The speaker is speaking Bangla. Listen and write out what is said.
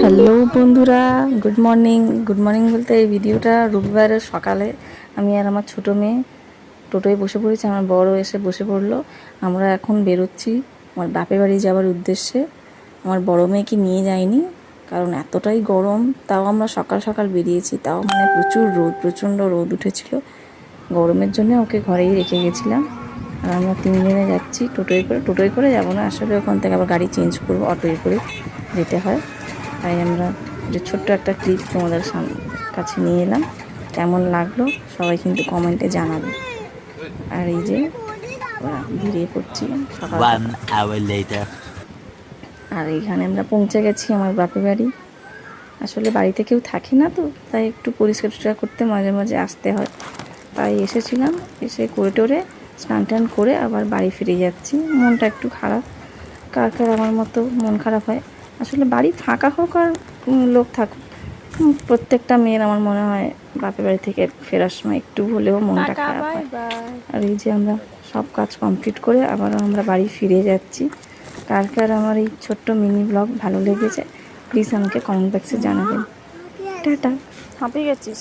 হ্যালো বন্ধুরা, গুড মর্নিং। গুড মর্নিং বলতে এই ভিডিওটা রবিবারের সকালে আমি আর আমার ছোটো মেয়ে টোটোয় বসে পড়েছি। আমার বড় এসে বসে পড়লো। আমরা এখন বেরোচ্ছি আমার বাপের বাড়ি যাওয়ার উদ্দেশ্যে। আমার বড় মেয়েকে নিয়ে যাইনি, কারণ এতটাই গরম। তাও আমরা সকাল সকাল বেরিয়েছি, তাও মানে প্রচুর রোদ, প্রচণ্ড রোদ উঠেছিল। গরমের জন্য ওকে ঘরেই রেখে গেছিলাম। আর আমরা তিনজনে যাচ্ছি টোটোয় করে যাবো না, আসলে ওখান থেকে আবার গাড়ি চেঞ্জ করবো, অটোয় করে যেতে হয়। তাই আমরা যে ছোট্ট একটা ক্লিপ তোমাদের কাছে নিয়ে এলাম। কেমন লাগলো সবাই কিন্তু কমেন্টে জানাবে। আর এই যে ওরা বেরিয়ে পড়ছি সকাল সকাল। আর এইখানে আমরা পৌঁছে গেছি আমার বাপের বাড়ি। আসলে বাড়িতে কেউ থাকে না, তো তাই একটু পরিষ্কার করতে মাঝে মাঝে আসতে হয়। তাই এসেছিলাম, এসে করে টোরে স্নান টান করে আবার বাড়ি ফিরে যাচ্ছি। মনটা একটু খারাপ। কার কার আমার মতো মন খারাপ হয়? আসলে বাড়ি ফাঁকা হোক আর লোক থাকুক, প্রত্যেকটা মেয়ের আমার মনে হয় বাপের বাড়ি থেকে ফেরার সময় একটু হলেও মনটা খারাপ হয়। আর এই যে আমরা সব কাজ কমপ্লিট করে আবার আমরা বাড়ি ফিরে যাচ্ছি। কার কার আমার এই ছোট্ট মিনি ব্লগ ভালো লেগেছে প্লিজ আমাকে কমেন্ট বক্সে জানাবেন। টাটা। হাঁপিয়ে গেছিস?